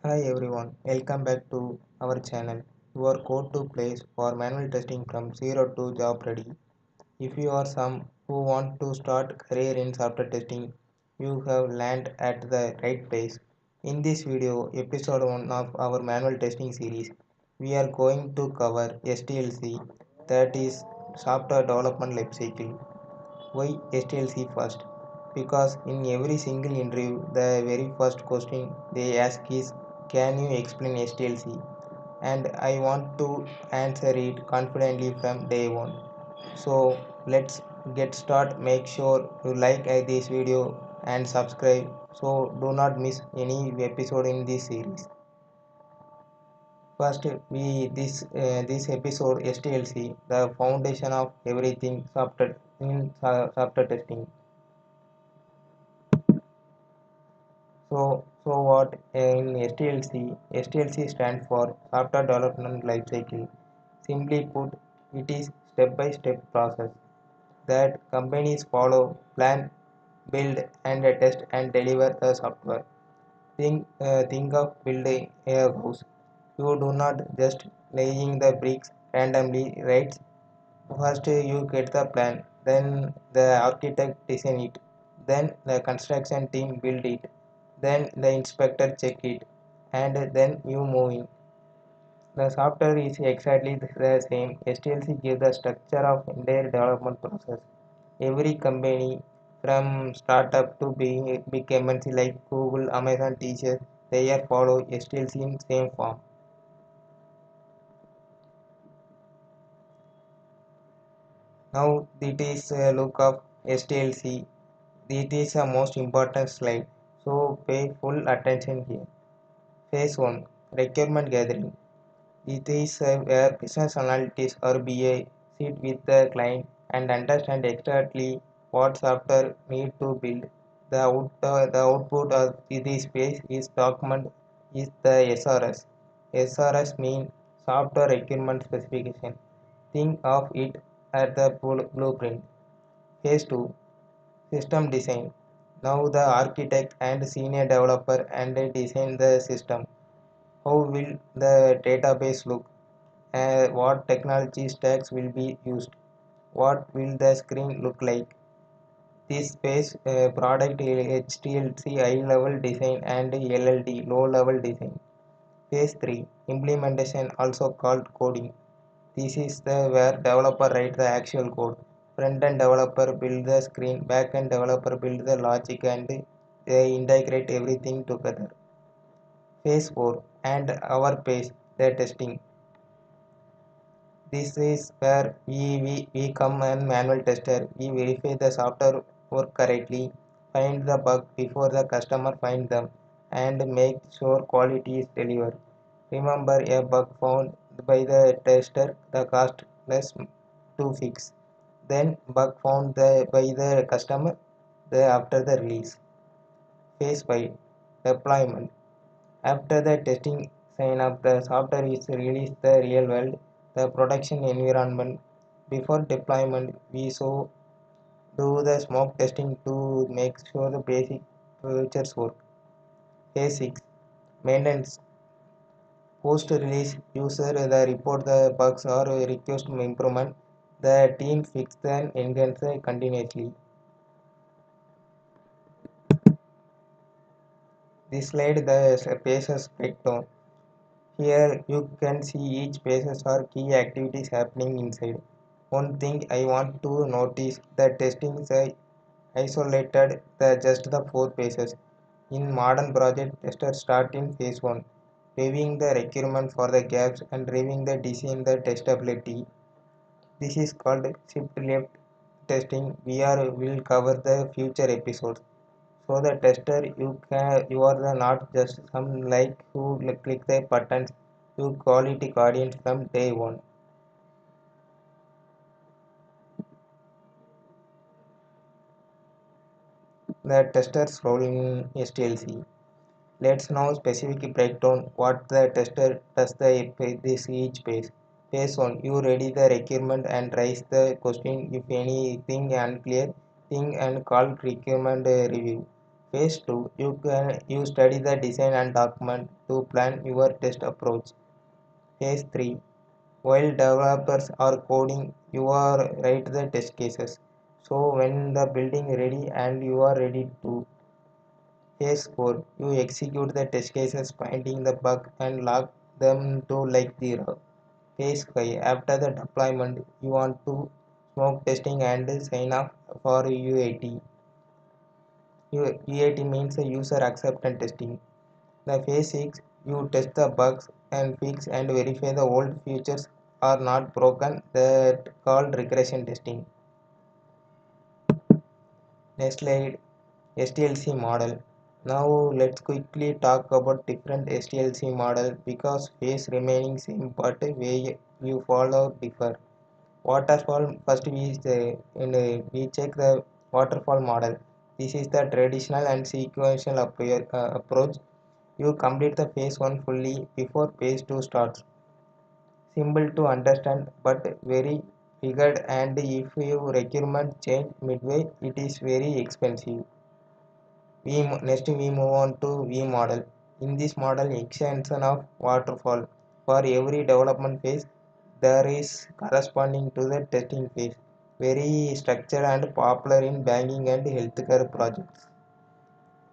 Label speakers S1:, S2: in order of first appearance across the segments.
S1: Hi everyone, welcome back to our channel, your go-to place for manual testing from zero to job ready. If you are some who want to start career in software testing, you have landed at the right place. In this video, episode 1 of our manual testing series, we are going to cover STLC, that is Software Development Lifecycle. Why STLC first? Because in every single interview, the very first question they ask is, can you explain STLC? And I want to answer it confidently from day one. So let's get started. Make sure you like this video and subscribe so do not miss any episode in this series. First, this episode STLC, the foundation of everything software in software testing. So what in STLC? STLC stands for Software Development Lifecycle. Simply put, it is step-by-step process that companies follow, plan, build, and test and deliver the software. Think of building a house. You do not just laying the bricks randomly, right? First, you get the plan, then the architect design it, then the construction team build it, then the inspector check it, and then you move in. The software is exactly the same. STLC gives the structure of entire development process. Every company, from startup to big MNC like Google, Amazon, TCS, they are follow STLC in same form. Now it is a look of STLC. It is the most important slide, so pay full attention here. Phase 1, Requirement Gathering. It is where business analysts or BA sit with the client and understand exactly what software need to build. The output of this phase is document is the SRS. SRS means Software Requirement Specification. Think of it as the blueprint. Phase 2, System Design. Now the architect and senior developer and design the system. How will the database look? What technology stacks will be used? What will the screen look like? This space product HTLC high level design and LLD low level design. Phase 3, Implementation, also called coding. This is the where developer write the actual code. Front-end developer build the screen, back-end developer build the logic, and they integrate everything together. Phase 4, and our phase, the testing. This is where we come and manual tester. We verify the software work correctly, find the bug before the customer find them, and make sure quality is delivered. Remember, a bug found by the tester, the cost less to fix. Then bug found by the customer after the release. Phase 5, Deployment. After the testing sign up, the software is released the real world, the production environment. Before deployment, we so do the smoke testing to make sure the basic features work. Phase 6, Maintenance. Post release, user the report the bugs or request improvement. The team fix and enhance continuously. This slide the paces breakdown. Here you can see each pages or key activities happening inside. One thing I want to notice the testing is isolated just the 4 phases. In modern project, testers start in phase 1, reviewing the requirement for the gaps and reviewing the design the testability. This is called shift left testing. Will cover the future episodes. So the tester you are the not just some like who click the buttons, you quality guardian from day one. The tester's role in STLC. Let's now specifically break down what the tester does this each phase. Phase 1, you ready the requirement and raise the question if anything unclear thing and call requirement review. Phase 2, you study the design and document to plan your test approach. Phase 3, while developers are coding, you are write the test cases. So when the building ready and you are ready to. Phase 4, you execute the test cases finding the bug and log them to like 0. Phase 5, after the deployment, you want to smoke testing and sign off for UAT. UAT means user acceptance testing. The phase 6, you test the bugs and fix and verify the old features are not broken, that called regression testing. Next slide, SDLC model. Now let's quickly talk about different SDLC model because phase remaining same but way you follow differ. Waterfall, first we check the waterfall model. This is the traditional and sequential approach. You complete the phase 1 fully before phase 2 starts. Simple to understand but very figured, and if your requirement change midway it is very expensive. Next we move on to V model. In this model extension of waterfall, for every development phase there is corresponding to the testing phase. Very structured and popular in banking and healthcare projects.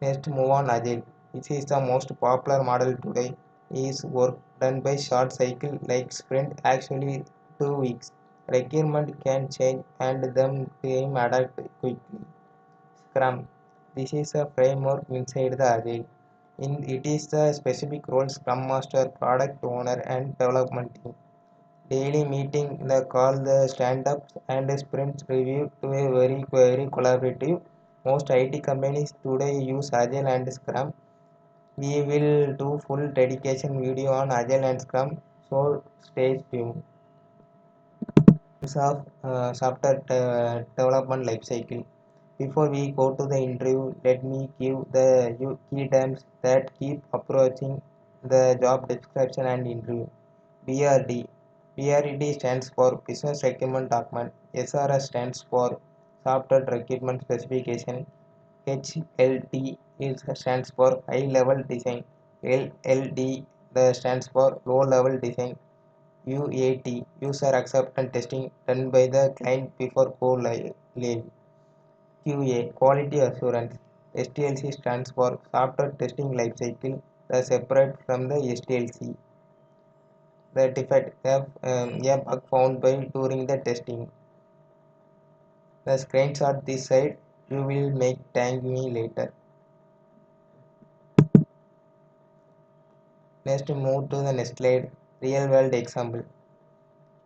S1: Next move on Agile. This is the most popular model today. Is work done by short cycle like sprint, actually 2 weeks. Requirement can change and then team adapt quickly. Scrum. This is a framework inside the Agile. It is the specific role Scrum Master, Product Owner and Development team. Daily meeting the call the stand-ups and sprint review to a very collaborative. Most IT companies today use Agile and Scrum. We will do full dedication video on Agile and Scrum, so stay tuned. Use of software development lifecycle. Before we go to the interview, let me give the key terms that keep approaching the job description and interview. BRD. BRD stands for Business Requirement Document. SRS stands for Software Requirement Specification. HLD stands for High Level Design. LLD stands for Low Level Design. UAT, User Acceptance Testing done by the client before go live. QA, Quality Assurance. SDLC stands for Software Testing Lifecycle, separate from the SDLC. The defect, a bug found by during the testing. The screenshot this side, you will make thank me later. Next move to the next slide, real world example.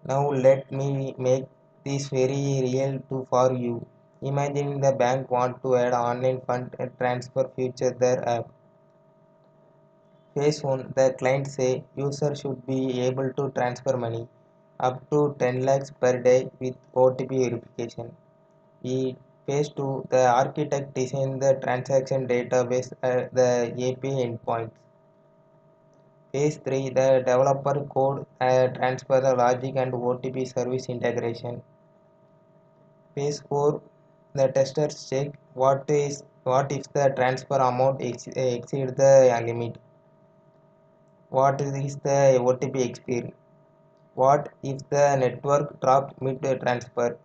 S1: Now let me make this very real for you. Imagine the bank want to add online fund transfer feature their app. Phase 1, the client say user should be able to transfer money up to 10 lakhs per day with OTP verification. Phase 2, the architect design the transaction database at the API endpoints. Phase 3, the developer code transfer the logic and OTP service integration. Phase 4, the testers check what if the transfer amount exceed the limit. What is the OTP expire? What if the network drops mid transfer?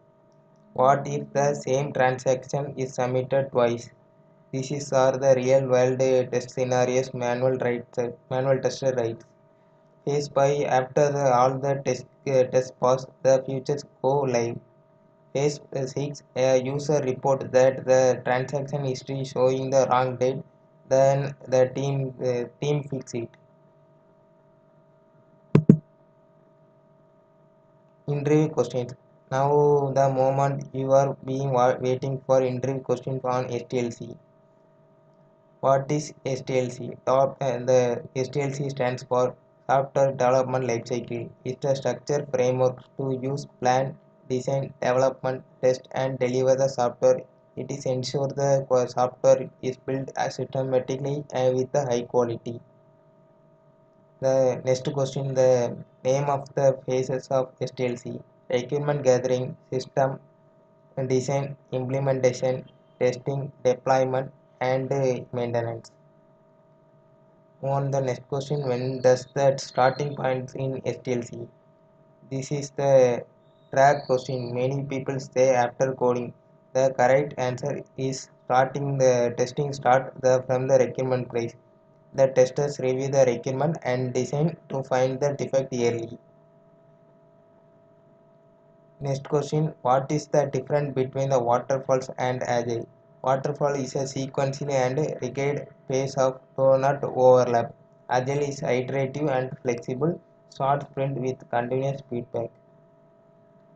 S1: What if the same transaction is submitted twice? Are the real world test scenarios manual tester writes. Phase 5, after all the test pass, the features go live. Phase 6, a user report that the transaction history showing the wrong date, then the team fix it. Interview questions. Now the moment you are being waiting for interview questions on SDLC. What is SDLC? The SDLC stands for Software Development Lifecycle. It's a structured framework to use, plan, design, development, test, and deliver the software. It is ensure the software is built systematically and with a high quality. The next question: the name of the phases of SDLC: requirement gathering, system design, implementation, testing, deployment. and maintenance. On the next question, when does the starting point in STLC? This is the track question many people say after coding. The correct answer is starting the testing start from the requirement place. The testers review the requirement and design to find the defect early. Next question, what is the difference between the waterfalls and agile? Waterfall is a sequential and rigid pace of do not overlap. Agile is iterative and flexible, short sprint with continuous feedback.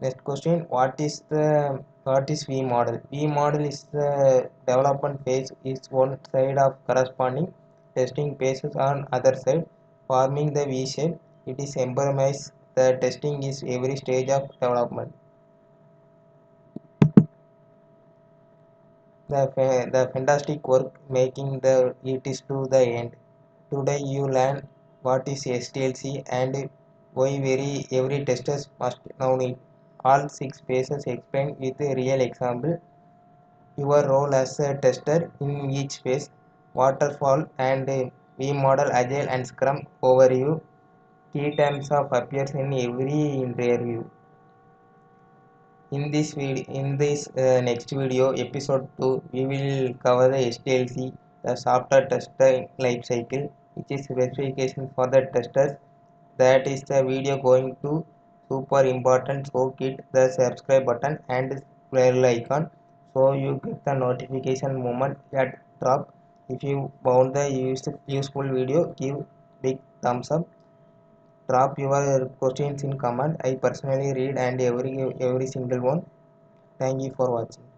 S1: Next question, what is V model? V model is the development phase is one side of corresponding testing phases on other side, forming the V shape. It is emblematized the testing is every stage of development. The fantastic work making it is to the end. Today you learn what is STLC and why every tester must know it. All six phases explained with a real example. Your role as a tester in each phase, waterfall and V model, agile and scrum overview. Key terms of appears in every interview. In this next video, episode 2, we will cover the STLC, the software tester life cycle, which is specification for the testers. That is the video going to super important. So hit the subscribe button and bell icon so you get the notification moment at drop. If you found the useful video, give big thumbs up. Drop your questions in comment. I personally read and every single one. Thank you for watching.